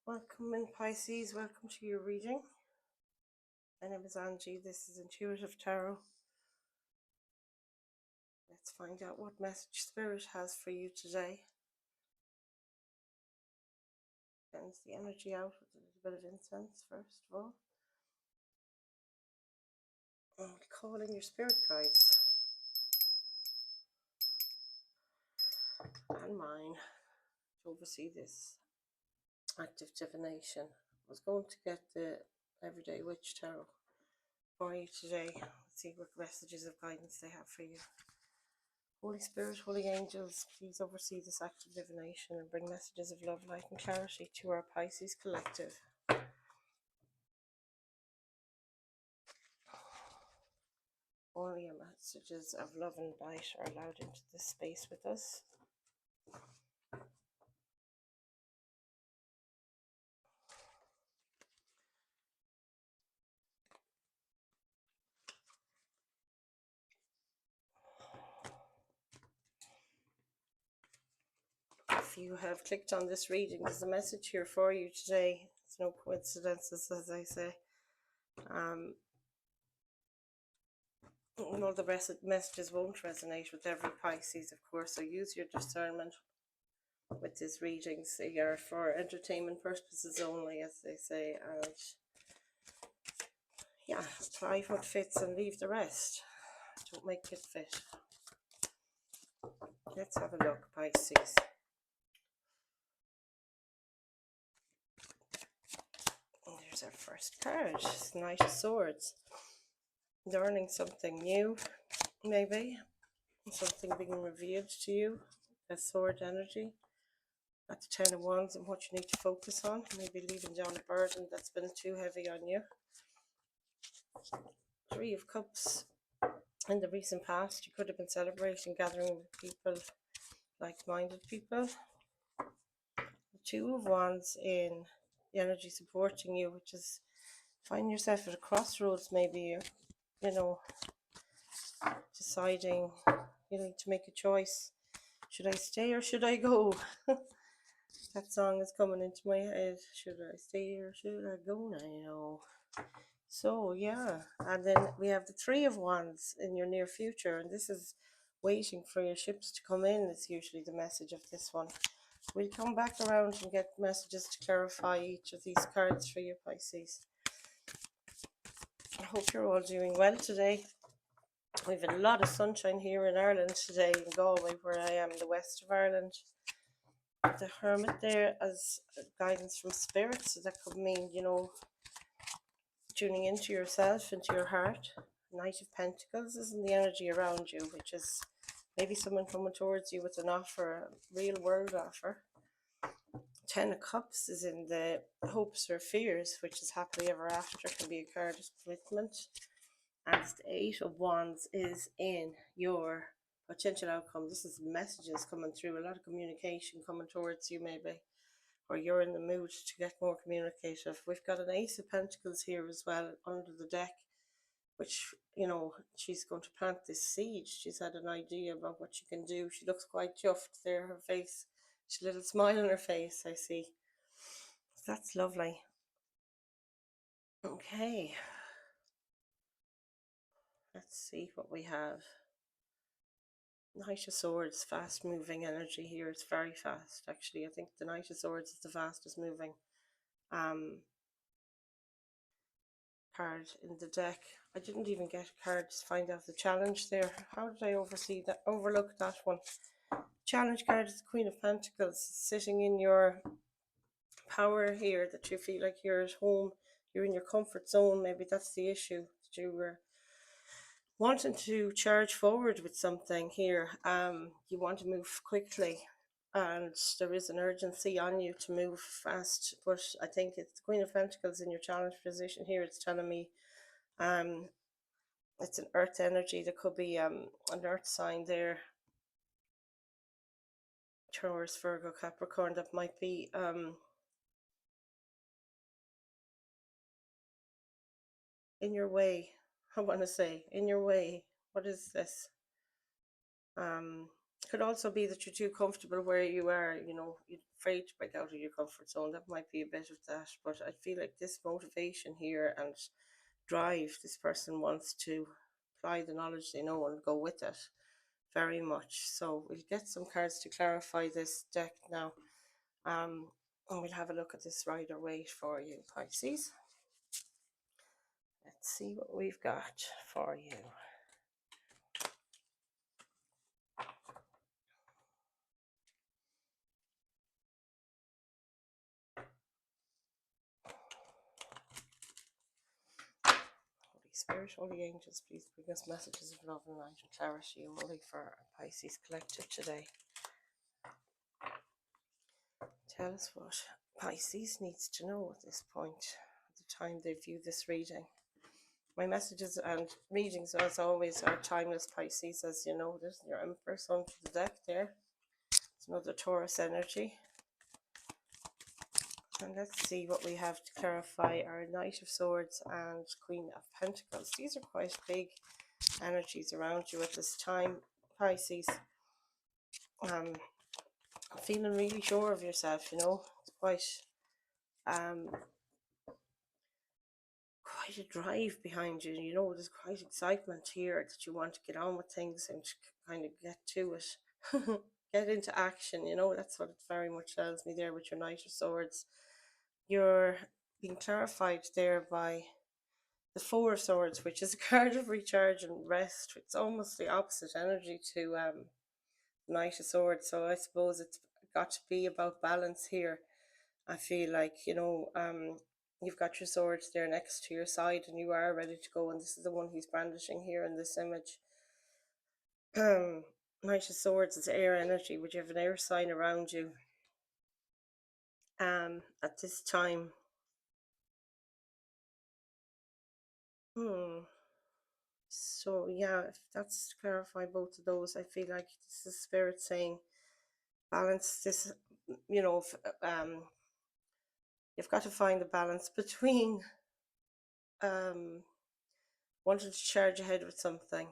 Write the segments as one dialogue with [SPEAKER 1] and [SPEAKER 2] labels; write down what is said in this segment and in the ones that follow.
[SPEAKER 1] Welcome in Pisces, welcome to your reading. My name is Angie, this is Intuitive Tarot. Let's find out what message Spirit has for you today. Cleanse the energy out with a little bit of incense first of all. And call in your spirit guides and mine to oversee this active divination. I was going to get the Everyday Witch Tarot for you today. Let's see what messages of guidance they have for you. Holy Spirit, Holy Angels, please oversee this active divination and bring messages of love, light and clarity to our Pisces collective. Only messages of love and light are allowed into this space with us. If you have clicked on this reading, there's a message here for you today. It's no coincidences, as I say. All the messages won't resonate with every Pisces, of course, so use your discernment with these readings. They are for entertainment purposes only, as they say, and yeah, try what fits and leave the rest. Don't make it fit. Let's have a look, Pisces. There's our first card, Knight of Swords. Learning something new, maybe. Something being revealed to you. A sword energy. At the Ten of Wands and what you need to focus on. Maybe leaving down a burden that's been too heavy on you. Three of Cups. In the recent past, you could have been celebrating, gathering with people, like-minded people. The Two of Wands in the energy supporting you, which is find yourself at a crossroads. Maybe you're, deciding you need to make a choice. Should I stay or should I go? That song is coming into my head. Should I stay or should I go now? So yeah, and then we have the Three of Wands in your near future, and this is waiting for your ships to come in. It's usually the message of this one. We'll come back around and get messages to clarify each of these cards for you, Pisces. I hope you're all doing well today. We have a lot of sunshine here in Ireland today, in Galway, where I am, the west of Ireland. The Hermit there as guidance from Spirit, so that could mean, tuning into yourself, into your heart. Knight of Pentacles is in the energy around you, which is maybe someone coming towards you with an offer, a real world offer. Ten of Cups is in the hopes or fears, which is happily ever after, can be a card of commitment. And the Eight of Wands is in your potential outcome. This is messages coming through, a lot of communication coming towards you maybe, or you're in the mood to get more communicative. We've got an Ace of Pentacles here as well under the deck, which, she's going to plant this seed. She's had an idea about what she can do. She looks quite chuffed there, her face. She's a little smile on her face, I see. That's lovely. Okay. Let's see what we have. Knight of Swords, fast moving energy here. It's very fast, actually. I think the Knight of Swords is the fastest moving card in the deck. I didn't even get a card to find out the challenge there. How did I overlook that one? Challenge card is the Queen of Pentacles, sitting in your power here, that you feel like you're at home, you're in your comfort zone. Maybe that's the issue, that you were wanting to charge forward with something here. You want to move quickly, and there is an urgency on you to move fast, but I think it's the Queen of Pentacles in your challenge position here. It's telling me it's an earth energy. There could be an earth sign there, Taurus, Virgo, Capricorn, that might be in your way. I want to say in your way. What is this? Could also be that you're too comfortable where you are, you know, you're afraid to break out of your comfort zone. That might be a bit of that. But I feel like this motivation here and drive, this person wants to apply the knowledge they know and go with it very much. So we'll get some cards to clarify this deck now. And we'll have a look at this rider weight for you, Pisces. Let's see what we've got for you. Holy Spirit, Holy Angels, please bring us messages of love and light and clarity only for Pisces Collective today. Tell us what Pisces needs to know at this point, at the time they view this reading. My messages and readings, as always, are timeless, Pisces, as you know. There's your Empress onto the deck there. It's another Taurus energy. And let's see what we have to clarify our Knight of Swords and Queen of Pentacles. These are quite big energies around you at this time, Pisces. Feeling really sure of yourself, you know. It's quite a drive behind you, you know. There's quite excitement here that you want to get on with things and kind of get to it. Get into action, you know. That's what it very much tells me there with your Knight of Swords. You're being clarified there by the Four of Swords, which is a card of recharge and rest. It's almost the opposite energy to Knight of Swords. So I suppose it's got to be about balance here. I feel like, you know, you've got your swords there next to your side and you are ready to go. And this is the one he's brandishing here in this image. Knight of Swords is air energy, but you have an air sign around you. At this time. So yeah, if that's to clarify both of those, I feel like this is Spirit saying balance this, you know, you've got to find the balance between wanting to charge ahead with something,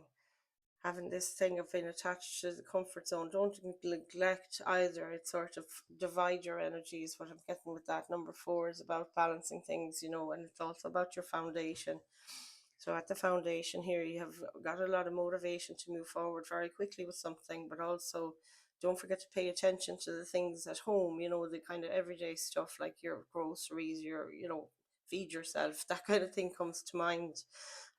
[SPEAKER 1] having this thing of being attached to the comfort zone. Don't neglect either. It's sort of divide your energies. What I'm getting with that number 4 is about balancing things, you know, and it's also about your foundation. So at the foundation here, you have got a lot of motivation to move forward very quickly with something, but also don't forget to pay attention to the things at home, you know, the kind of everyday stuff like your groceries, your, you know, feed yourself, that kind of thing comes to mind.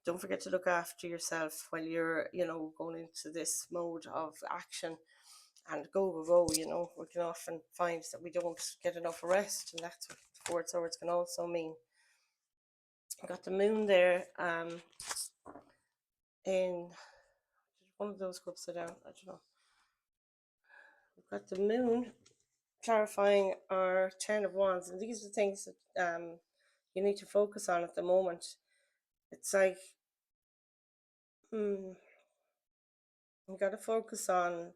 [SPEAKER 1] Don't forget to look after yourself while you're, you know, going into this mode of action and go, you know. We can often find that we don't get enough rest, and that's what the Four Swords can also mean. I got the moon there in one of those go upside down, I don't know. We've got the moon clarifying our 10 of Wands, and these are things that you need to focus on at the moment. It's like you got to focus on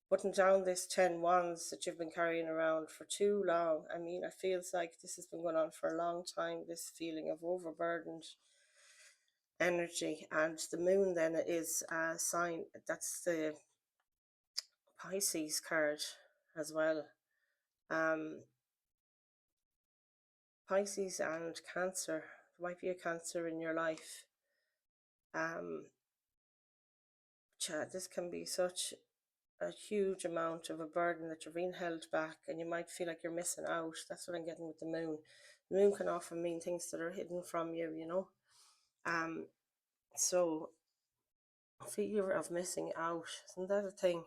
[SPEAKER 1] putting down this 10 Wands that you've been carrying around for too long. I mean, it feels like this has been going on for a long time, this feeling of overburdened energy. And the moon then is a sign, that's the Pisces card as well. Pisces and Cancer. There might be a Cancer in your life. This can be such a huge amount of a burden that you're being held back, and you might feel like you're missing out. That's what I'm getting with the moon. The moon can often mean things that are hidden from you, you know. So fear of missing out, isn't that a thing?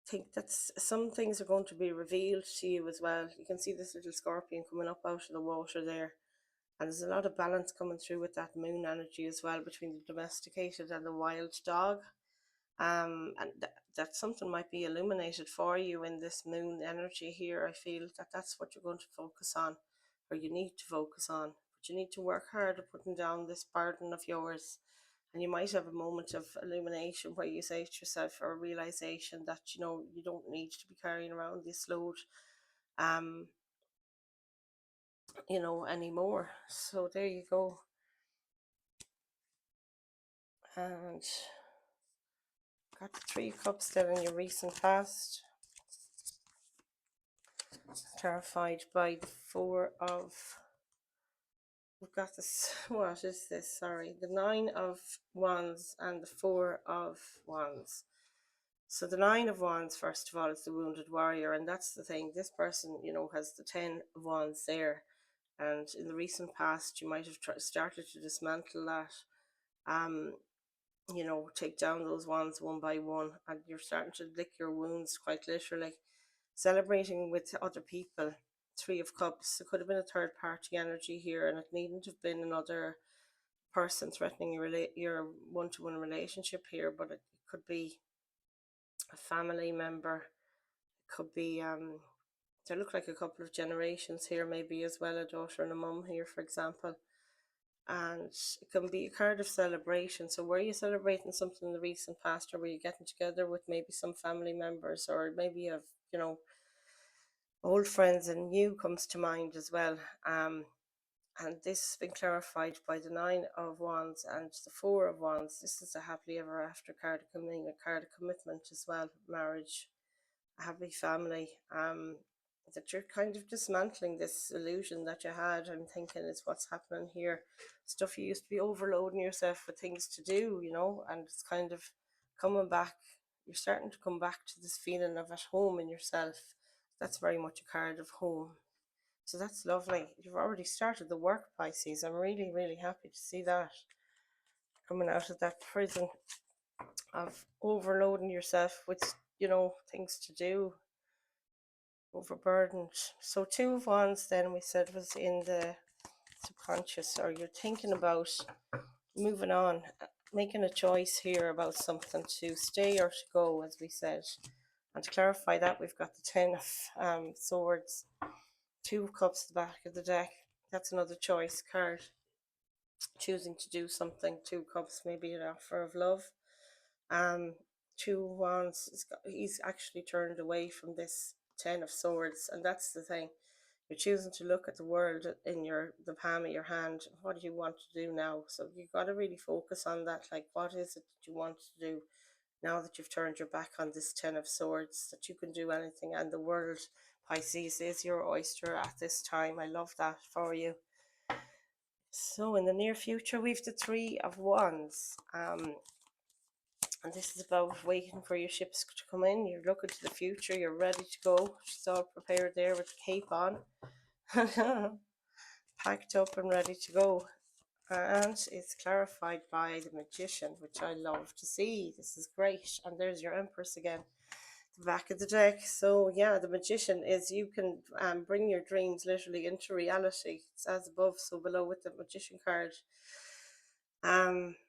[SPEAKER 1] I think that's some things are going to be revealed to you as well. You can see this little scorpion coming up out of the water there. And there's a lot of balance coming through with that moon energy as well between the domesticated and the wild dog. And that something might be illuminated for you in this moon energy here. I feel that that's what you're going to focus on, or you need to focus on. But you need to work hard at putting down this burden of yours. And you might have a moment of illumination where you say to yourself, or a realization that, you know, you don't need to be carrying around this load, you know, anymore. So there you go. And Got the Three of Cups then in your recent past, clarified by the Four of, we've got this, what is this, sorry, the Nine of Wands and the Four of Wands. So the Nine of Wands, first of all, is the wounded warrior, and that's the thing. This person, you know, has the Ten of Wands there, and in the recent past, you might have started to dismantle that. You know, take down those wands one by one, and you're starting to lick your wounds, quite literally. Celebrating with other people. Three of Cups. It could have been a third party energy here, and it needn't have been another person threatening your one-to-one relationship here, but it could be a family member. It could be they look like a couple of generations here, maybe as well, a daughter and a mum here, for example. And it can be a card of celebration. So were you celebrating something in the recent past, or were you getting together with maybe some family members, or maybe you have, you know, old friends and new comes to mind as well. And this has been clarified by the Nine of Wands and the Four of Wands. This is a happily ever after card, coming a card of commitment as well, marriage, a happy family. That you're kind of dismantling this illusion that you had. I'm thinking is what's happening here. Stuff you used to be overloading yourself with things to do, you know, and it's kind of coming back. You're starting to come back to this feeling of at home in yourself. That's very much a card of home. So that's lovely. You've already started the work, Pisces. I'm really, really happy to see that. Coming out of that prison of overloading yourself with, you know, things to do, overburdened. So Two of Wands then we said was in the subconscious, or you're thinking about moving on, making a choice here about something, to stay or to go, as we said. And to clarify that, we've got the Ten of Swords, Two of Cups at the back of the deck. That's another choice card. Choosing to do something. Two Cups, maybe an offer of love. Two of Wands, he's actually turned away from this Ten of Swords, and that's the thing. You're choosing to look at the world in the palm of your hand. What do you want to do now? So you've got to really focus on that. Like, what is it that you want to do now that you've turned your back on this Ten of Swords? That you can do anything, and the world, Pisces, is your oyster at this time. I love that for you. So in the near future, we've the Three of Wands. And this is about waiting for your ships to come in. You're looking to the future. You're ready to go. She's all prepared there with the cape on. Packed up and ready to go. And it's clarified by the Magician, which I love to see. This is great. And there's your Empress again, the back of the deck. So yeah, the Magician is, you can bring your dreams literally into reality. It's as above, so below with the Magician card.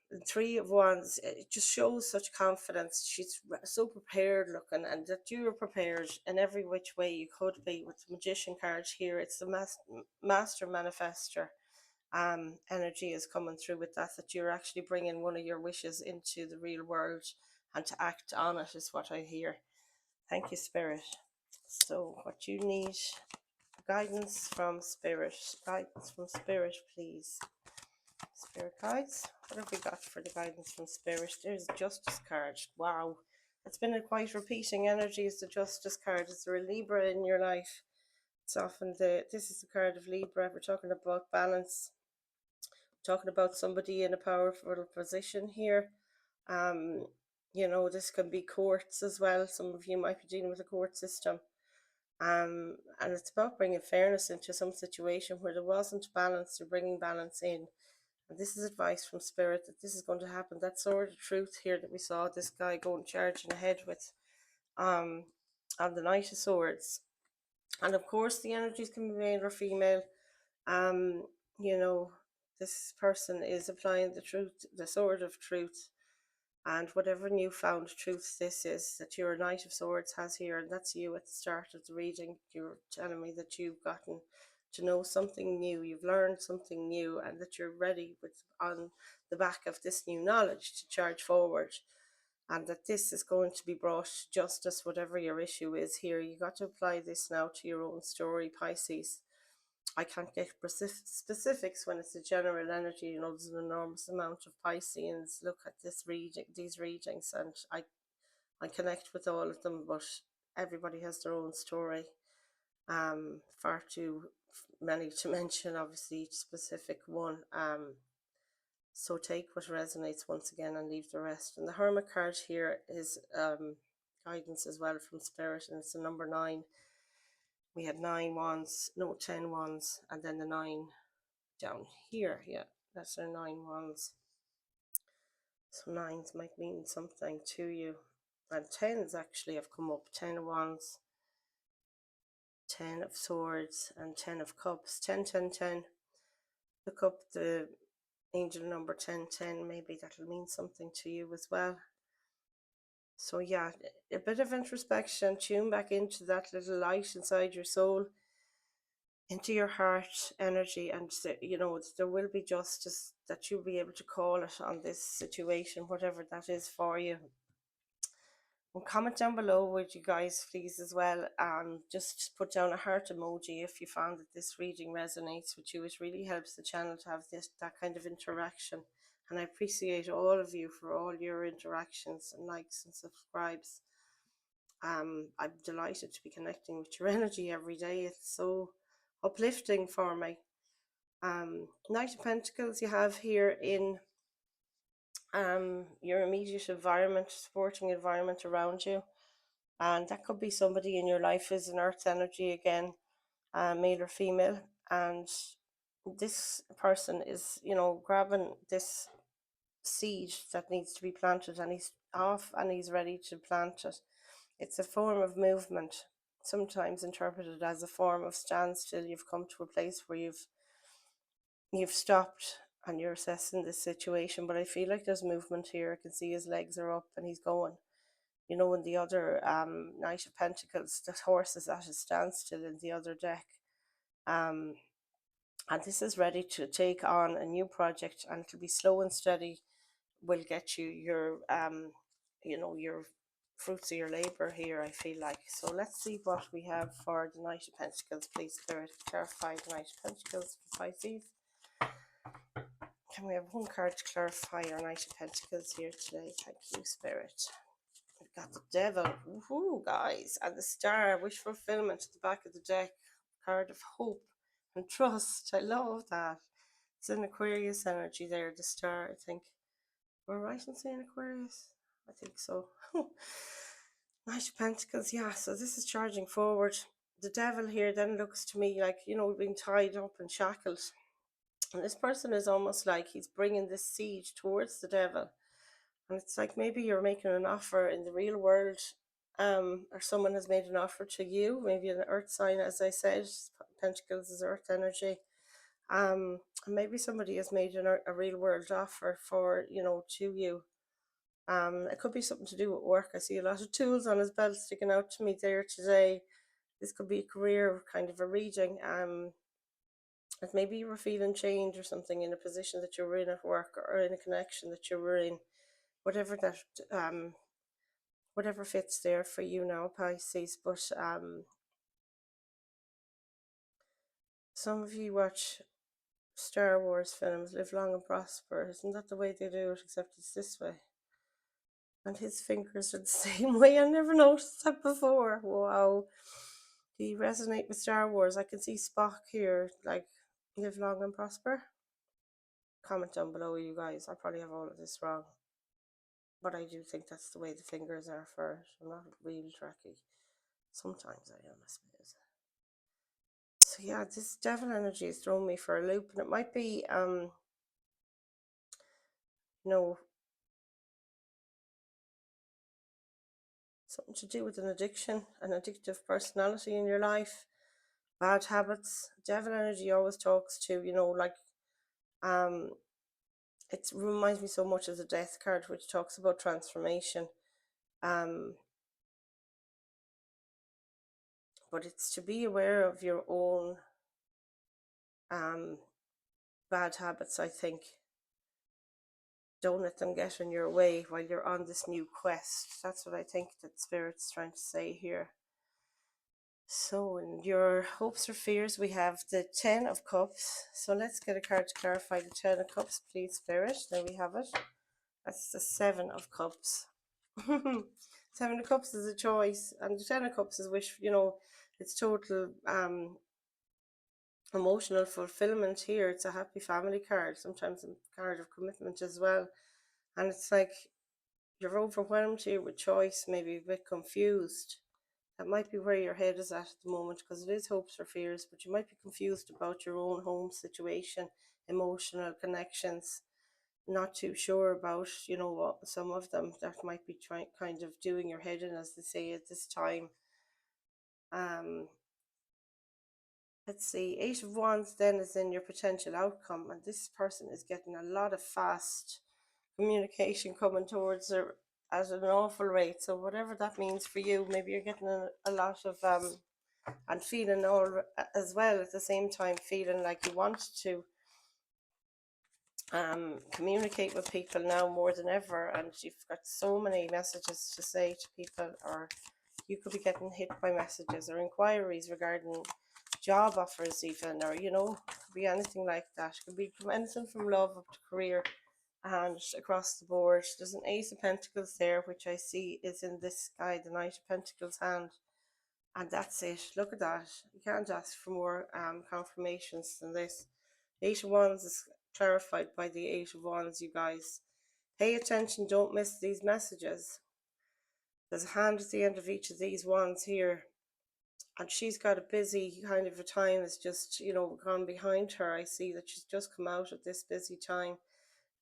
[SPEAKER 1] The Three of Wands, it just shows such confidence. She's so prepared looking, and that you're prepared in every which way you could be. With the Magician card here, it's the master manifester energy is coming through with that, that you're actually bringing one of your wishes into the real world, and to act on it is what I hear. Thank you, Spirit. So what you need, guidance from Spirit. Guidance from Spirit, please. Spirit guides, what have we got for the guidance from Spirit? There's Justice card. Wow, it's been a quite repeating energy. Is the Justice card. Is there a Libra in your life? It's often this is the card of Libra. We're talking about balance, talking about somebody in a powerful position here. You know, this can be courts as well. Some of you might be dealing with a court system. And it's about bringing fairness into some situation where there wasn't balance. You're bringing balance in. And this is advice from Spirit that this is going to happen. That sword of truth here that we saw this guy going charging ahead with, on the Knight of Swords. And of course the energies can be male or female. You know, this person is applying the truth, the sword of truth, and whatever newfound truth this is that your Knight of Swords has here, and that's you at the start of the reading. You're telling me that you've gotten to know something new, you've learned something new, and that you're ready with, on the back of this new knowledge, to charge forward, and that this is going to be brought to justice, whatever your issue is here. You got to apply this now to your own story, Pisces. I can't get specifics when it's a general energy. You know, there's an enormous amount of Pisceans look at this reading, these readings, and I connect with all of them, but everybody has their own story. Far too many to mention, obviously, each specific one. So take what resonates once again and leave the rest. And the Hermit card here is guidance as well from Spirit, and it's the number 9. We had 9 wands, no, 10 wands, and then the 9 down here. Yeah, that's our 9 wands. So 9s might mean something to you. And 10s actually have come up. 10 of wands, 10 of swords, and 10 of cups. 10, 10, 10. Look up the angel number 10, 10. Maybe that'll mean something to you as well. So yeah, a bit of introspection. Tune back into that little light inside your soul, into your heart energy, and you know, there will be justice that you'll be able to call it on this situation, whatever that is for you. And comment down below, would you guys please, as well. Just put down a heart emoji if you found that this reading resonates with you. It really helps the channel to have that kind of interaction, and I appreciate all of you for all your interactions and likes and subscribes. I'm delighted to be connecting with your energy every day. It's so uplifting for me. Knight of Pentacles you have here in your immediate environment, supporting environment around you. And that could be somebody in your life is an earth energy again, male or female. And this person is, you know, grabbing this seed that needs to be planted, and he's off and he's ready to plant it. It's a form of movement, sometimes interpreted as a form of standstill. You've come to a place where you've stopped and you're assessing this situation, but I feel like there's movement here. I can see his legs are up and he's going. You know, in the other Knight of Pentacles, the horse is at a standstill in the other deck. And this is ready to take on a new project, and it'll be slow and steady. Will get you your, you know, your fruits of your labor here, I feel like. So let's see what we have for the Knight of Pentacles. Please, Spirit, clarify the Knight of Pentacles for Pisces. Can we have one card to clarify our Knight of Pentacles here today? Thank you, Spirit. We've got the Devil, woohoo, guys, and the Star, wish fulfillment at the back of the deck. Card of hope and trust. I love that. It's an Aquarius energy there, the Star, I think. We're right in saying Aquarius? I think so. Knight of Pentacles, yeah, so this is charging forward. The Devil here then looks to me like, you know, being tied up and shackled. And this person is almost like he's bringing this siege towards the Devil. And it's like maybe you're making an offer in the real world, or someone has made an offer to you, maybe an earth sign, as I said. Pentacles is earth energy. And maybe somebody has made a real world offer for, you know, to you. It could be something to do with work. I see a lot of tools on his belt sticking out to me there today. This could be a career kind of a reading. And maybe you were feeling change or something in a position that you were in at work, or in a connection that you were in. Whatever that, whatever fits there for you now, Pisces. But some of you watch Star Wars films, Live Long and Prosper. Isn't that the way they do it? Except it's this way. And his fingers are the same way. I never noticed that before. Wow. Do you resonate with Star Wars? I can see Spock here, like, live long and prosper. Comment down below, you guys. I probably have all of this wrong, but I do think that's the way the fingers are for it. I'm not real Trekkie. Sometimes I am, I suppose. So yeah, this Devil energy is throwing me for a loop, and it might be, you know, something to do with an addiction, an addictive personality in your life, bad habits. Devil energy always talks to, you know, like, it reminds me so much of the Death card, which talks about transformation. But it's to be aware of your own bad habits, I think. Don't let them get in your way while you're on this new quest. That's what I think that Spirit's trying to say here. So in your hopes or fears, we have the 10 of Cups. So let's get a card to clarify the 10 of Cups, please, Spirit. There we have it. That's the 7 of Cups. Seven of Cups is a choice, and the Ten of Cups is wish, you know, it's total emotional fulfillment here. It's a happy family card, sometimes a card of commitment as well. And it's like you're overwhelmed here with choice, maybe a bit confused. That might be where your head is at the moment, because it is hopes or fears, but you might be confused about your own home situation, emotional connections, not too sure about, you know, what some of them that might be trying kind of doing your head in, as they say at this time. Um, let's see, Eight of Wands then is in your potential outcome, and this person is getting a lot of fast communication coming towards her at an awful rate. So whatever that means for you, maybe you're getting a lot of and feeling all as well at the same time, feeling like you want to communicate with people now more than ever, and you've got so many messages to say to people, or you could be getting hit by messages or inquiries regarding job offers even, or you know, it could be anything like that. It could be from anything from love up to career and across the board. There's an Ace of Pentacles there, which I see is in this guy, the Knight of Pentacles hand, and that's it. Look at that. You can't ask for more confirmations than this. The Eight of Wands is clarified by the Eight of Wands, you guys. Pay attention, don't miss these messages. There's a hand at the end of each of these wands here, and she's got a busy kind of a time that's just, you know, gone behind her. I see that she's just come out of this busy time.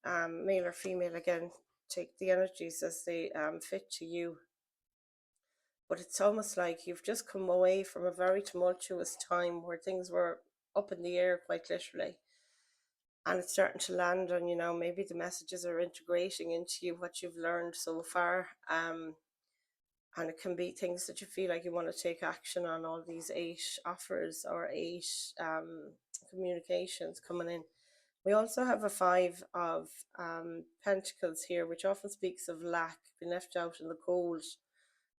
[SPEAKER 1] Male or female, again, take the energies as they fit to you. But it's almost like you've just come away from a very tumultuous time where things were up in the air, quite literally. And it's starting to land on you now. Maybe the messages are integrating into you what you've learned so far. And it can be things that you feel like you want to take action on, all these eight offers or eight communications coming in. We also have a Five of Pentacles here, which often speaks of lack, being left out in the cold.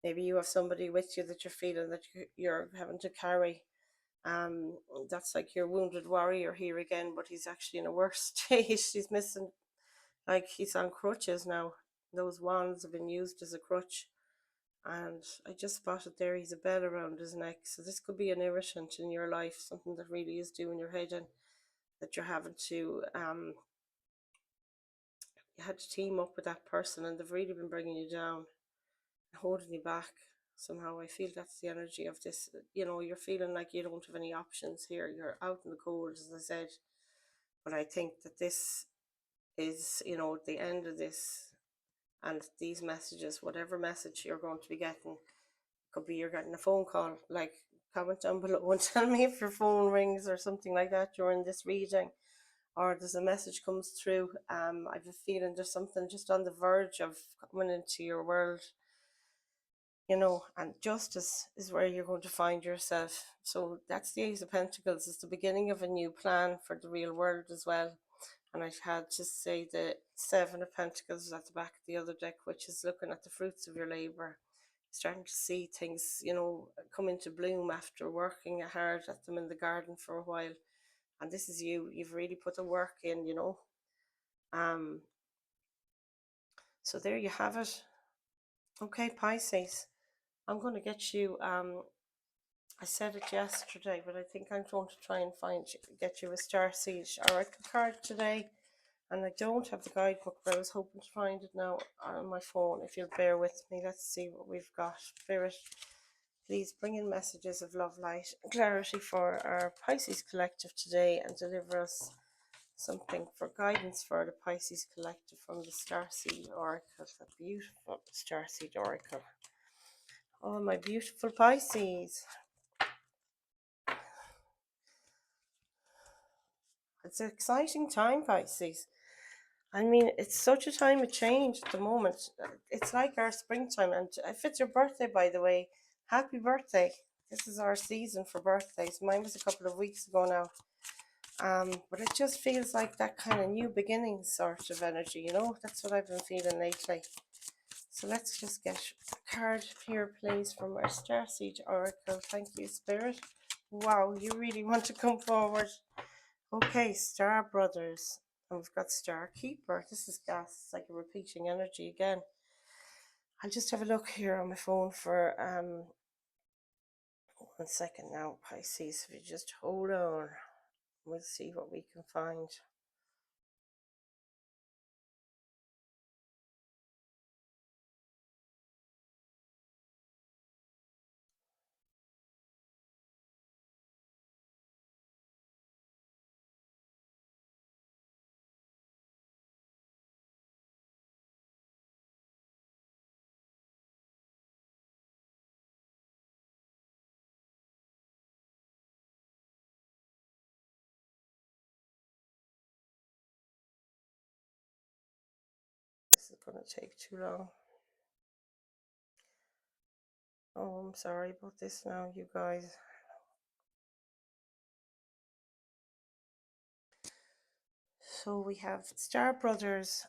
[SPEAKER 1] Maybe you have somebody with you that you're feeling that you're having to carry. That's like your wounded warrior here again, but he's actually in a worse state. He's missing, like he's on crutches now. Those wands have been used as a crutch. And I just spotted there he's a bell around his neck. So this could be an irritant in your life, something that really is doing your head in, that you're having to you had to team up with that person, and they've really been bringing you down, holding you back somehow. I feel that's the energy of this. You know, you're feeling like you don't have any options here. You're out in the cold, as I said. But I think that this is, you know, the end of this, and these messages, whatever message you're going to be getting, could be you're getting a phone call. Like, comment down below and tell me if your phone rings or something like that during this reading, or there's a message comes through. I have a feeling there's something just on the verge of coming into your world, you know, and justice is where you're going to find yourself. So that's the Ace of Pentacles. It's the beginning of a new plan for the real world as well. And I've had to say the Seven of Pentacles at the back of the other deck, which is looking at the fruits of your labor, starting to see things, you know, come into bloom after working hard at them in the garden for a while. And this is you. You've really put the work in, you know. So there you have it. Okay, Pisces, I'm going to get you, I said it yesterday, but I think I'm going to try and get you a Starseed Oracle card today. And I don't have the guidebook, but I was hoping to find it now on my phone. If you'll bear with me, let's see what we've got. Spirit, please bring in messages of love, light, and clarity for our Pisces collective today, and deliver us something for guidance for the Pisces collective from the Starseed Oracle. That beautiful Starseed Oracle. Oh, my beautiful Pisces. It's an exciting time, Pisces. I mean, it's such a time of change at the moment. It's like our springtime. And if it's your birthday, by the way, happy birthday. This is our season for birthdays. Mine was a couple of weeks ago now. But it just feels like that kind of new beginning sort of energy, you know? That's what I've been feeling lately. So let's just get a card here, please, from our Starseed Oracle. Thank you, Spirit. Wow, you really want to come forward. Okay, Star Brothers. And we've got Star Keeper. This is gas. It's like a repeating energy again. I'll just have a look here on my phone for 1 second now, Pisces. If you just hold on, we'll see what we can find. This is going to take too long. Oh, I'm sorry about this now, you guys. So we have Star Brothers,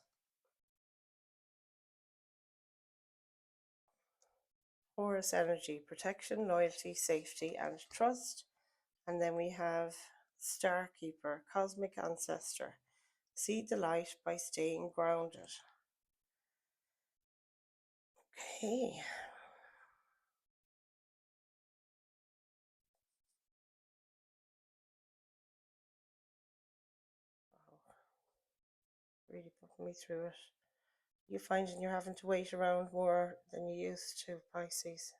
[SPEAKER 1] Horus Energy, Protection, Loyalty, Safety, and Trust. And then we have Star Keeper, Cosmic Ancestor, See the Light by Staying Grounded. Okay. Really putting me through it. You're finding you're having to wait around more than you used to, Pisces.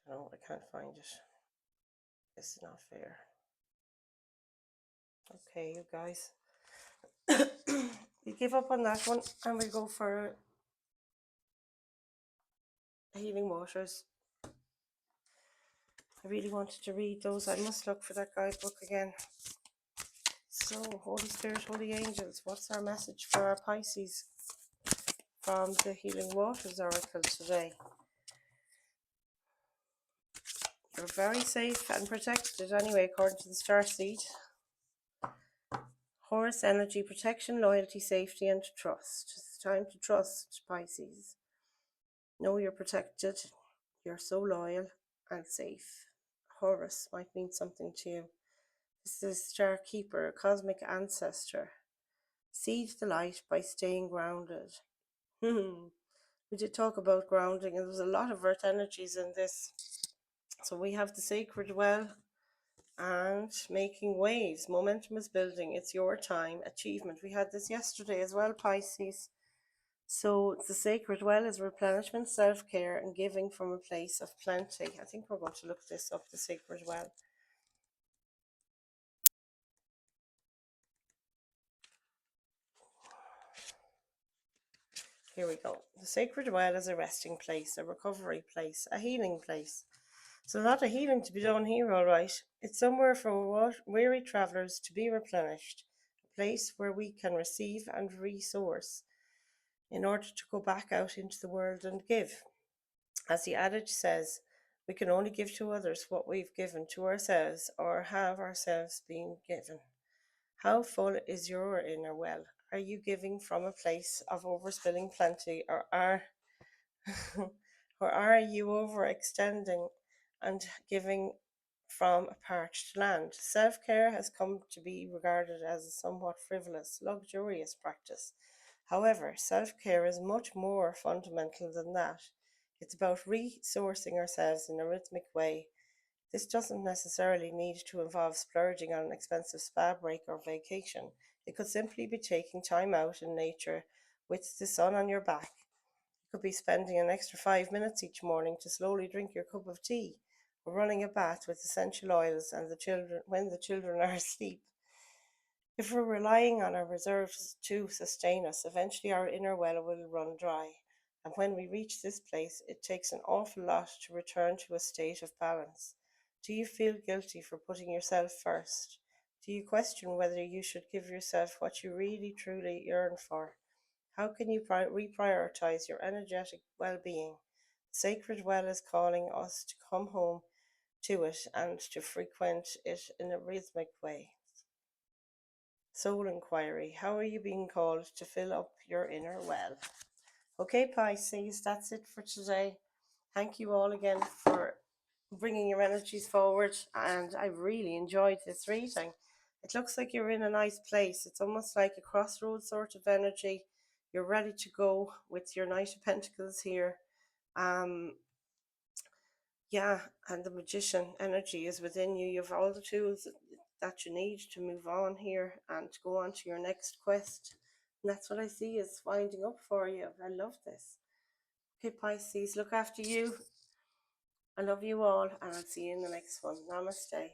[SPEAKER 1] No, I can't find it. This is not fair. Okay, you guys. We give up on that one and we go for Healing Waters. I really wanted to read those. I must look for that guidebook again. So, Holy Spirit, Holy Angels, what's our message for our Pisces from the Healing Waters Oracle today? You're very safe and protected anyway, according to the Starseed. Horus Energy, Protection, Loyalty, Safety, and Trust. It's time to trust, Pisces. Know you're protected. You're so loyal and safe. Horus might mean something to you. This is Star Keeper, Cosmic Ancestor. Seed the light by staying grounded. We did talk about grounding, and there's a lot of earth energies in this. So we have the sacred well and making waves. Momentum is building. It's your time. Achievement. We had this yesterday as well, Pisces. So the sacred well is replenishment, self-care, and giving from a place of plenty. I think we're going to look this up, the sacred well. Here we go. The sacred well is a resting place, a recovery place, a healing place. So a lot of healing to be done here, all right. It's somewhere for weary travellers to be replenished, a place where we can receive and resource in order to go back out into the world and give. As the adage says, we can only give to others what we've given to ourselves or have ourselves been given. How full is your inner well? Are you giving from a place of overspilling plenty, or are or are you overextending and giving from a parched land? Self-care has come to be regarded as a somewhat frivolous, luxurious practice. However, self-care is much more fundamental than that. It's about resourcing ourselves in a rhythmic way. This doesn't necessarily need to involve splurging on an expensive spa break or vacation. It could simply be taking time out in nature with the sun on your back. You could be spending an extra 5 minutes each morning to slowly drink your cup of tea, or running a bath with essential oils and the children when the children are asleep. If we're relying on our reserves to sustain us, eventually our inner well will run dry. And when we reach this place, it takes an awful lot to return to a state of balance. Do you feel guilty for putting yourself first? Do you question whether you should give yourself what you really truly yearn for? How can you reprioritize your energetic well-being? The sacred well is calling us to come home to it and to frequent it in a rhythmic way. Soul inquiry. How are you being called to fill up your inner well? Okay, Pisces, that's it for today. Thank you all again for bringing your energies forward, and I really enjoyed this reading. It looks like you're in a nice place. It's almost like a crossroads sort of energy. You're ready to go with your Knight of Pentacles here. Um, yeah, and the Magician energy is within you. You have all the tools that you need to move on here and to go on to your next quest. And that's what I see is winding up for you. I love this. Okay, Pisces, look after you. I love you all, and I'll see you in the next one. Namaste.